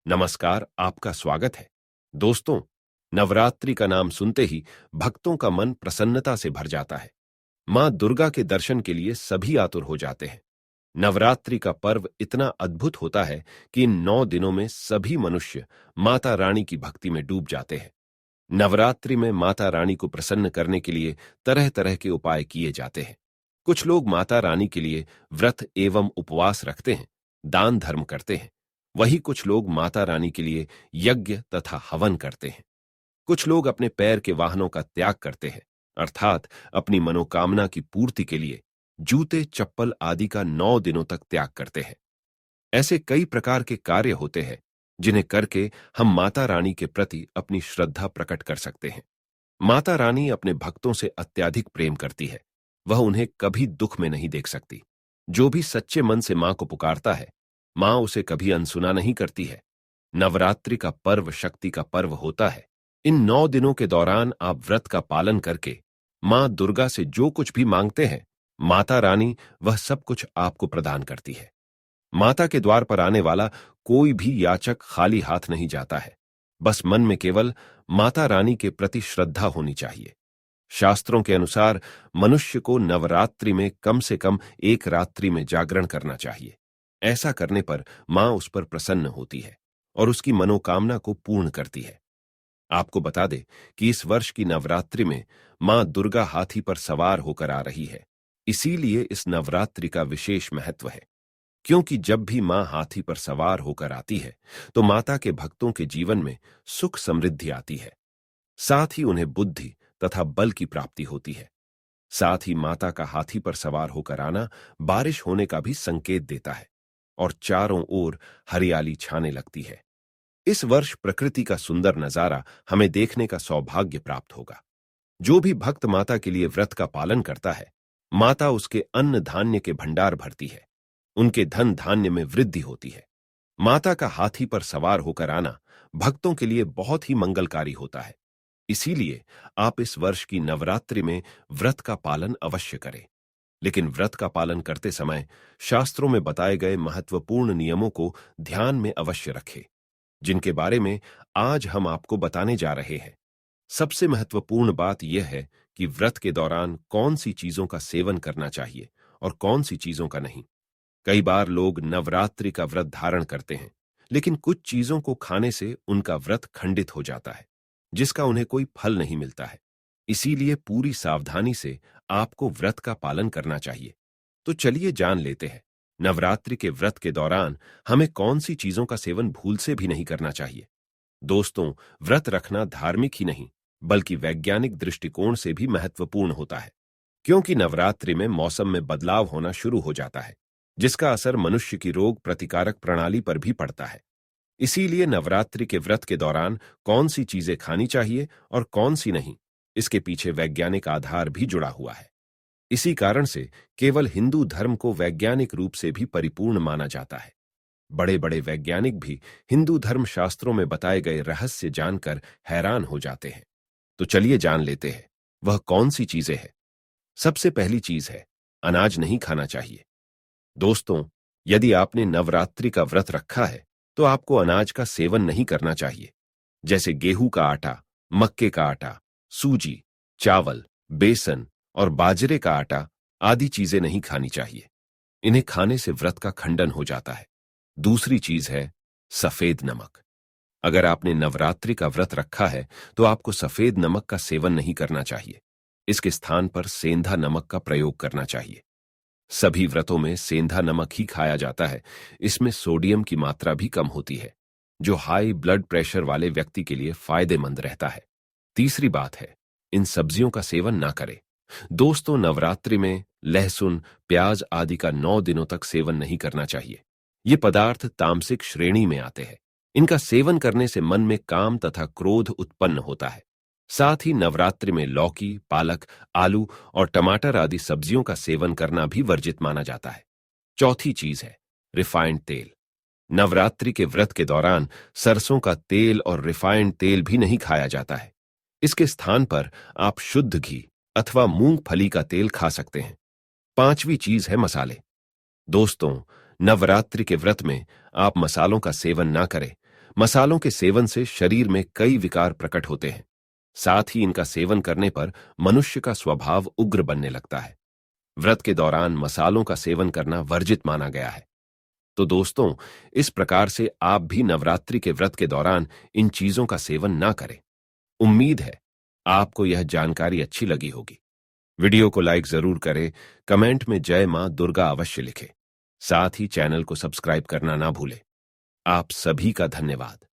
नमस्कार, आपका स्वागत है। दोस्तों, नवरात्रि का नाम सुनते ही भक्तों का मन प्रसन्नता से भर जाता है। मां दुर्गा के दर्शन के लिए सभी आतुर हो जाते हैं। नवरात्रि का पर्व इतना अद्भुत होता है कि इन 9 दिनों में सभी मनुष्य माता रानी की भक्ति में डूब जाते हैं। नवरात्रि में माता रानी को प्रसन्न करने के लिए तरह तरह के उपाय किए जाते हैं। कुछ लोग माता रानी के लिए व्रत एवं उपवास रखते हैं, दान धर्म करते हैं। वहीं कुछ लोग माता रानी के लिए यज्ञ तथा हवन करते हैं। कुछ लोग अपने पैर के वाहनों का त्याग करते हैं, अर्थात अपनी मनोकामना की पूर्ति के लिए जूते चप्पल आदि का 9 दिनों तक त्याग करते हैं। ऐसे कई प्रकार के कार्य होते हैं जिन्हें करके हम माता रानी के प्रति अपनी श्रद्धा प्रकट कर सकते हैं। माता रानी अपने भक्तों से अत्यधिक प्रेम करती है। वह उन्हें कभी दुख में नहीं देख सकती। जो भी सच्चे मन से मां को पुकारता है, मां उसे कभी अनसुना नहीं करती है। नवरात्रि का पर्व शक्ति का पर्व होता है। इन 9 दिनों के दौरान आप व्रत का पालन करके मां दुर्गा से जो कुछ भी मांगते हैं, माता रानी वह सब कुछ आपको प्रदान करती है। माता के द्वार पर आने वाला कोई भी याचक खाली हाथ नहीं जाता है। बस मन में केवल माता रानी के प्रति श्रद्धा होनी चाहिए। शास्त्रों के अनुसार मनुष्य को नवरात्रि में कम से कम एक रात्रि में जागरण करना चाहिए। ऐसा करने पर मां उस पर प्रसन्न होती है और उसकी मनोकामना को पूर्ण करती है। आपको बता दे कि इस वर्ष की नवरात्रि में मां दुर्गा हाथी पर सवार होकर आ रही है। इसीलिए इस नवरात्रि का विशेष महत्व है, क्योंकि जब भी मां हाथी पर सवार होकर आती है तो माता के भक्तों के जीवन में सुख समृद्धि आती है। साथ ही उन्हें बुद्धि तथा बल की प्राप्ति होती है। साथ ही माता का हाथी पर सवार होकर आना बारिश होने का भी संकेत देता है और चारों ओर हरियाली छाने लगती है। इस वर्ष प्रकृति का सुंदर नजारा हमें देखने का सौभाग्य प्राप्त होगा। जो भी भक्त माता के लिए व्रत का पालन करता है, माता उसके अन्न धान्य के भंडार भरती है। उनके धन धान्य में वृद्धि होती है। माता का हाथी पर सवार होकर आना भक्तों के लिए बहुत ही मंगलकारी होता है। इसीलिए आप इस वर्ष की नवरात्रि में व्रत का पालन अवश्य करें। लेकिन व्रत का पालन करते समय शास्त्रों में बताए गए महत्वपूर्ण नियमों को ध्यान में अवश्य रखें, जिनके बारे में आज हम आपको बताने जा रहे हैं। सबसे महत्वपूर्ण बात यह है कि व्रत के दौरान कौन सी चीजों का सेवन करना चाहिए और कौन सी चीजों का नहीं। कई बार लोग नवरात्रि का व्रत धारण करते हैं, लेकिन कुछ चीजों को खाने से उनका व्रत खंडित हो जाता है, जिसका उन्हें कोई फल नहीं मिलता है। इसीलिए पूरी सावधानी से आपको व्रत का पालन करना चाहिए। तो चलिए जान लेते हैं, नवरात्रि के व्रत के दौरान हमें कौन सी चीजों का सेवन भूल से भी नहीं करना चाहिए। दोस्तों, व्रत रखना धार्मिक ही नहीं बल्कि वैज्ञानिक दृष्टिकोण से भी महत्वपूर्ण होता है, क्योंकि नवरात्रि में मौसम में बदलाव होना शुरू हो जाता है, जिसका असर मनुष्य की रोग प्रतिकारक प्रणाली पर भी पड़ता है। इसीलिए नवरात्रि के व्रत के दौरान कौन सी चीजें खानी चाहिए और कौन सी नहीं, इसके पीछे वैज्ञानिक आधार भी जुड़ा हुआ है। इसी कारण से केवल हिंदू धर्म को वैज्ञानिक रूप से भी परिपूर्ण माना जाता है। बड़े बड़े वैज्ञानिक भी हिंदू धर्म शास्त्रों में बताए गए रहस्य जानकर हैरान हो जाते हैं। तो चलिए जान लेते हैं वह कौन सी चीजें हैं। सबसे पहली चीज है, अनाज नहीं खाना चाहिए। दोस्तों, यदि आपने नवरात्रि का व्रत रखा है तो आपको अनाज का सेवन नहीं करना चाहिए। जैसे गेहूं का आटा, मक्के का आटा, सूजी, चावल, बेसन और बाजरे का आटा आदि चीजें नहीं खानी चाहिए। इन्हें खाने से व्रत का खंडन हो जाता है। दूसरी चीज है सफेद नमक। अगर आपने नवरात्रि का व्रत रखा है तो आपको सफेद नमक का सेवन नहीं करना चाहिए। इसके स्थान पर सेंधा नमक का प्रयोग करना चाहिए। सभी व्रतों में सेंधा नमक ही खाया जाता है। इसमें सोडियम की मात्रा भी कम होती है, जो हाई ब्लड प्रेशर वाले व्यक्ति के लिए फायदेमंद रहता है। तीसरी बात है, इन सब्जियों का सेवन ना करें। दोस्तों, नवरात्रि में लहसुन, प्याज आदि का 9 दिनों तक सेवन नहीं करना चाहिए। ये पदार्थ तामसिक श्रेणी में आते हैं। इनका सेवन करने से मन में काम तथा क्रोध उत्पन्न होता है। साथ ही नवरात्रि में लौकी, पालक, आलू और टमाटर आदि सब्जियों का सेवन करना भी वर्जित माना जाता है। चौथी चीज है रिफाइंड तेल। नवरात्रि के व्रत के दौरान सरसों का तेल और रिफाइंड तेल भी नहीं खाया जाता है। इसके स्थान पर आप शुद्ध घी अथवा मूंगफली का तेल खा सकते हैं। पांचवी चीज है मसाले। दोस्तों, नवरात्रि के व्रत में आप मसालों का सेवन ना करें। मसालों के सेवन से शरीर में कई विकार प्रकट होते हैं। साथ ही इनका सेवन करने पर मनुष्य का स्वभाव उग्र बनने लगता है। व्रत के दौरान मसालों का सेवन करना वर्जित माना गया है। तो दोस्तों, इस प्रकार से आप भी नवरात्रि के व्रत के दौरान इन चीजों का सेवन ना करें। उम्मीद है आपको यह जानकारी अच्छी लगी होगी। वीडियो को लाइक जरूर करें, कमेंट में जय मां दुर्गा अवश्य लिखें। साथ ही चैनल को सब्सक्राइब करना ना भूलें। आप सभी का धन्यवाद।